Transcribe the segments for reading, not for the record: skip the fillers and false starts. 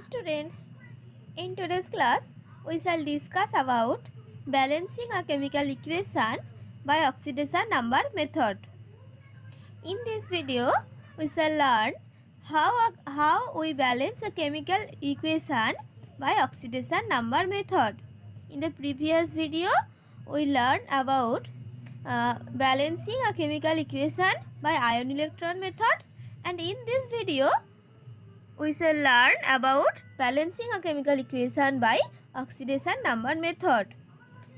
students, in today's class we shall discuss about balancing a chemical equation by oxidation number method. In this video we shall learn how we balance a chemical equation by oxidation number method. In the previous video we learned about balancing a chemical equation by ion electron method, and in this video we shall learn about balancing a chemical equation by oxidation number method.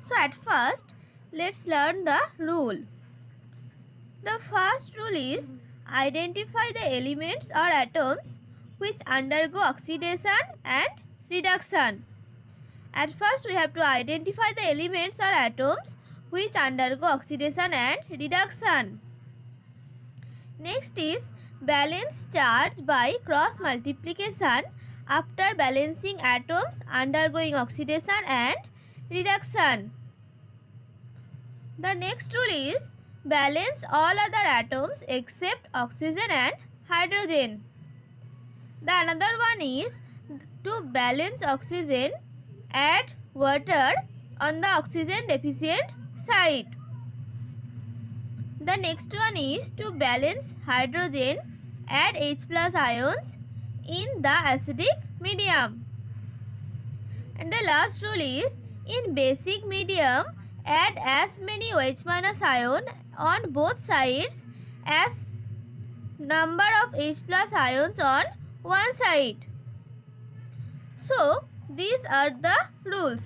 So at first let's learn the rule. The first rule is identify the elements or atoms which undergo oxidation and reduction. At first we have to identify the elements or atoms which undergo oxidation and reduction. Next is balance charge by cross multiplication after balancing atoms undergoing oxidation and reduction. The next rule is balance all other atoms except oxygen and hydrogen. The another one is to balance oxygen, add water on the oxygen deficient side. The next one is to balance hydrogen, add H plus ions in the acidic medium. And the last rule is in basic medium add as many H minus ion on both sides as number of H plus ions on one side. So these are the rules.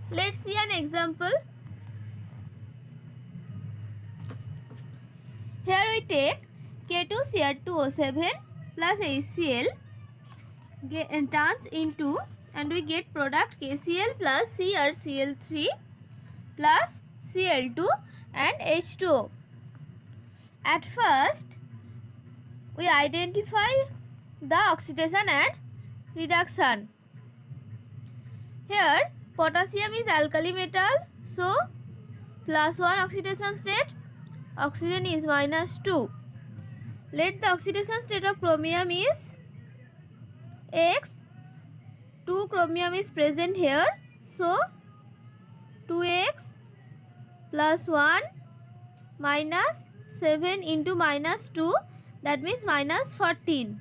Let's see an example. Here we take K2Cr2O7 plus HCl turns into, and we get product KCl plus CrCl3 plus Cl2 and H2O. At first we identify the oxidation and reduction. Here potassium is alkali metal, so +1 oxidation state, oxygen is -2. Let the oxidation state of chromium is X. 2 chromium is present here, so 2x plus 1 minus 7 into -2, that means -14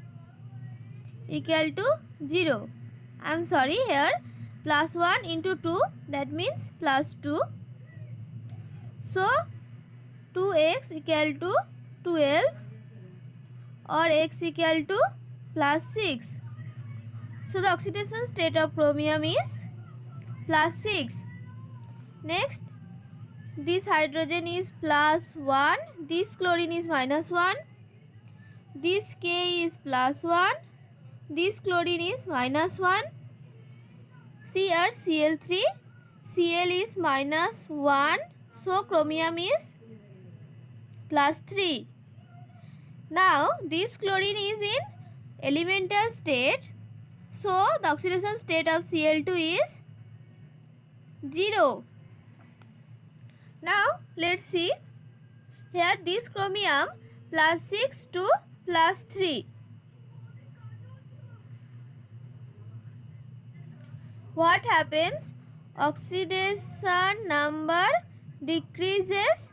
equal to 0. I am sorry, here +1 into 2, that means +2. So 2x equal to 12 or x equal to +6. So the oxidation state of chromium is +6. Next, this hydrogen is +1, this chlorine is -1, this K is +1, this chlorine is -1, CrCl3, Cl is -1, so chromium is +3. Now this chlorine is in elemental state, so the oxidation state of Cl2 is 0. Now let's see. Here this chromium +6 to +3. What happens? Oxidation number decreases,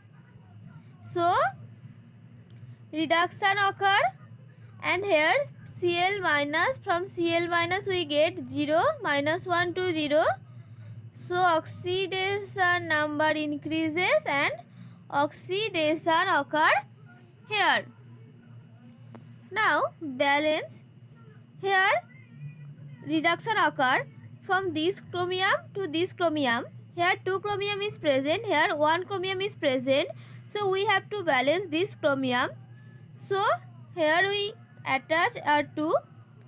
so reduction occur, and here Cl minus, from Cl minus we get 0, -1 to 0, so oxidation number increases and oxidation occur here. Now balance, here reduction occur from this chromium to this chromium. Here 2 chromium is present, here 1 chromium is present, so we have to balance this chromium. So here we attach a 2,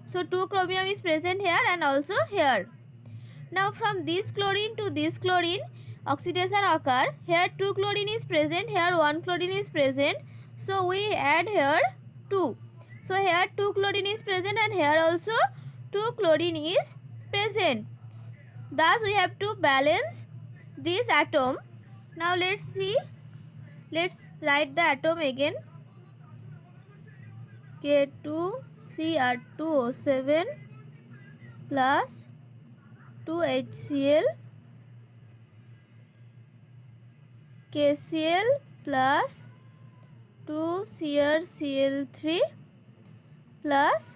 so 2 chromium is present here and also here. Now from this chlorine to this chlorine oxidation occur. Here 2 chlorine is present, here 1 chlorine is present, so we add here 2. So here 2 chlorine is present and here also 2 chlorine is present. Thus we have to balance this atom. Now let's see. Let's write the atom again. K2Cr2O7 plus 2HCl, KCl plus 2CrCl3 plus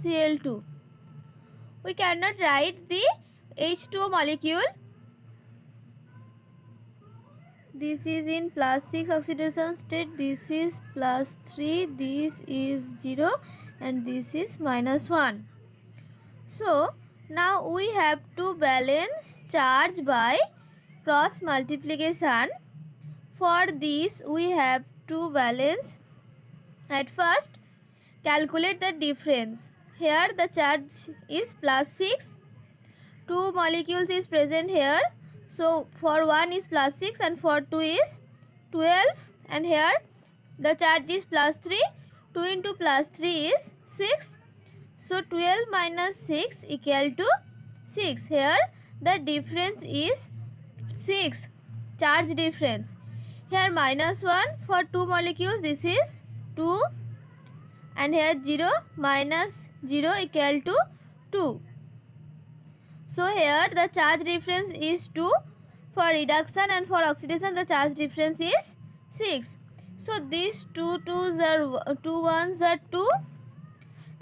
Cl2. We cannot write the H2O molecule. This is in +6 oxidation state, this is +3, this is 0 and this is -1. So now we have to balance charge by cross multiplication. For this we have to balance. At first calculate the difference. Here the charge is +6, 2 molecules is present here, so for 1 is +6 and for 2 is 12, and here the charge is +3, 2 into +3 is 6, so 12 minus 6 equal to 6. Here the difference is 6, charge difference. Here -1 for 2 molecules, this is 2, and here 0 minus 0 equal to 2. So here the charge difference is 2 for reduction, and for oxidation the charge difference is 6. So these 2 ones are 2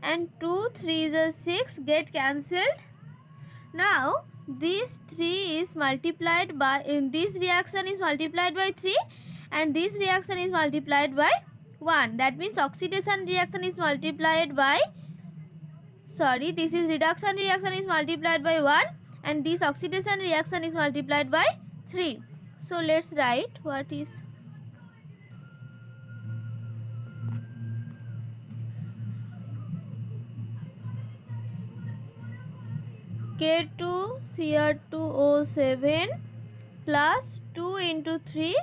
and 2 3s are 6 get cancelled. Now this 3 is multiplied by, this reaction is multiplied by 3 and this reaction is multiplied by 1. That means oxidation reaction is multiplied by, this is reduction reaction is multiplied by 1 and this oxidation reaction is multiplied by 3. So let's write what is K2Cr2O7 plus 2 into 3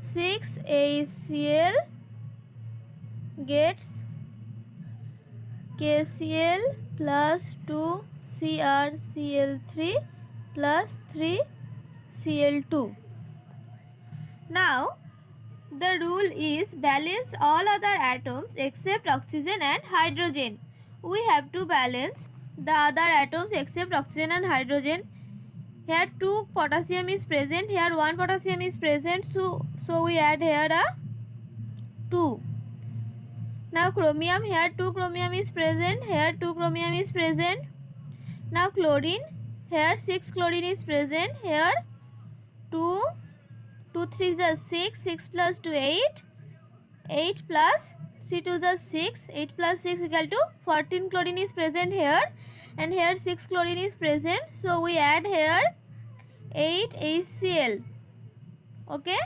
6HCl gets KCl plus 2CrCl3 plus 3Cl2. Now the rule is balance all other atoms except oxygen and hydrogen. We have to balance the other atoms except oxygen and hydrogen. Here 2 potassium is present, here 1 potassium is present, so we add here a 2. Now chromium, here 2 chromium is present, here 2 chromium is present. Now chlorine, here 6 chlorine is present, here 2 3s are 6, 6 plus 2 8, 8 plus 3 2s are 6, 8 plus 6 equal to 14 chlorine is present here, and here 6 chlorine is present, so we add here 8 HCl. Okay,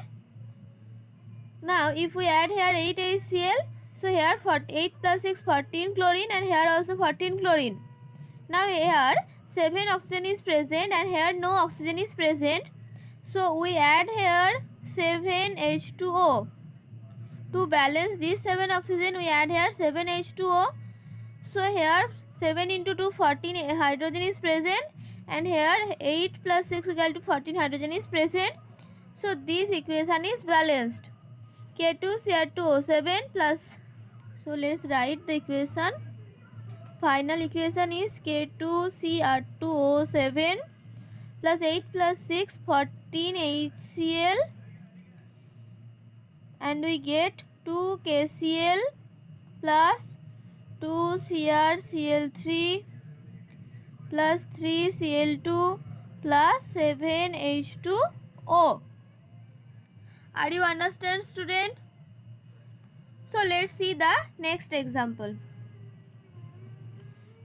now if we add here 8 HCl, so here 8 plus 6 14 chlorine and here also 14 chlorine. Now here 7 oxygen is present and here no oxygen is present, so we add here 7 H2O. To balance this 7 oxygen we add here 7 H2O. So here 7 into 2 14 hydrogen is present, and here 8 plus 6 equal to 14 hydrogen is present. So this equation is balanced. K2Cr2O7 plus, so let's write the equation. Final equation is K2Cr2O7 plus 8 plus 6 14 HCl, and we get 2 KCl plus 2 CrCl3 plus 3 Cl2 plus 7 H2O. Are you understand, student? So let's see the next example.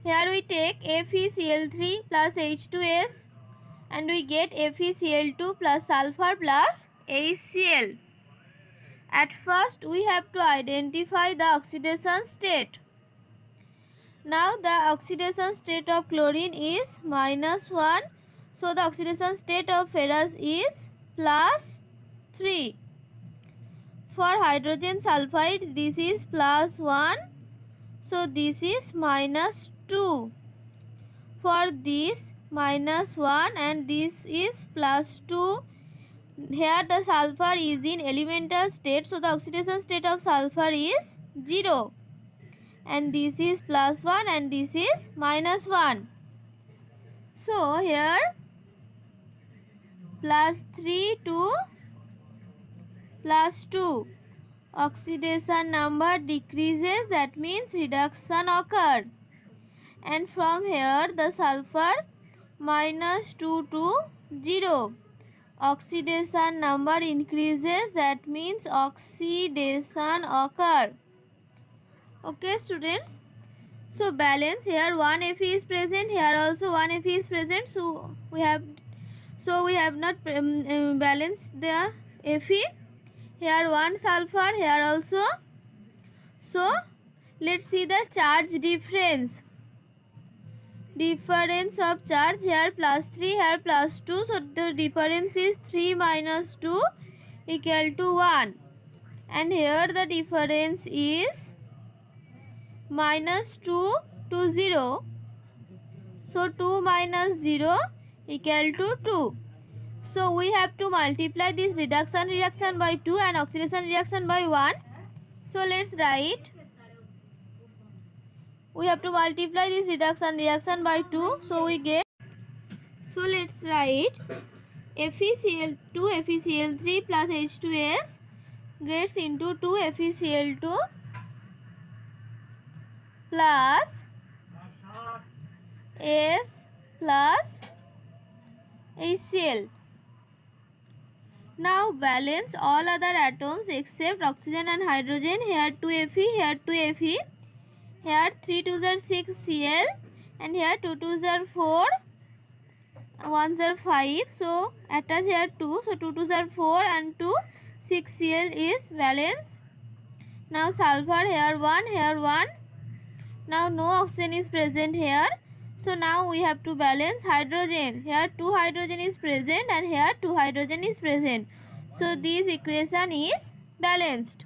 Here we take FeCl3 plus H2S and we get FeCl2 plus sulfur plus HCl. At first we have to identify the oxidation state. Now the oxidation state of chlorine is -1, so the oxidation state of ferrous is +3. For hydrogen sulfide this is +1, so this is -2. For this -1 and this is +2. Here the sulfur is in elemental state, so the oxidation state of sulfur is 0. and this is plus 1 and this is minus 1. So here plus 3 to plus 2. Oxidation number decreases, that means reduction occurred. And from here the sulfur minus 2 to 0. Oxidation number increases, that means oxidation occur. Okay students, so balance, here 1 Fe is present, here also 1 Fe is present, so we have not balanced the Fe. Here 1 sulfur, here also. So let's see the charge difference. Difference of charge, here plus 3, here plus 2. So the difference is 3 minus 2 equal to 1. And here the difference is minus 2 to 0. So 2 minus 0 equal to 2. So we have to multiply this reduction reaction by 2 and oxidation reaction by 1. So let's write. We have to multiply this reduction reaction by 2. So we get. So let's write FeCl2 FeCl3 plus H2S gets into 2 FeCl2 plus S plus HCl. Now balance all other atoms except oxygen and hydrogen. Here 2 Fe, here 2 Fe, here 3 2s are 6 Cl, and here 2 2s are 4, 1s are 5. So attach here 2. So 2 2s are 4 and 2 6 Cl is balance. Now sulfur, here 1, here 1. Now no oxygen is present here. So now we have to balance hydrogen. Here 2 hydrogen is present and here 2 hydrogen is present. So this equation is balanced.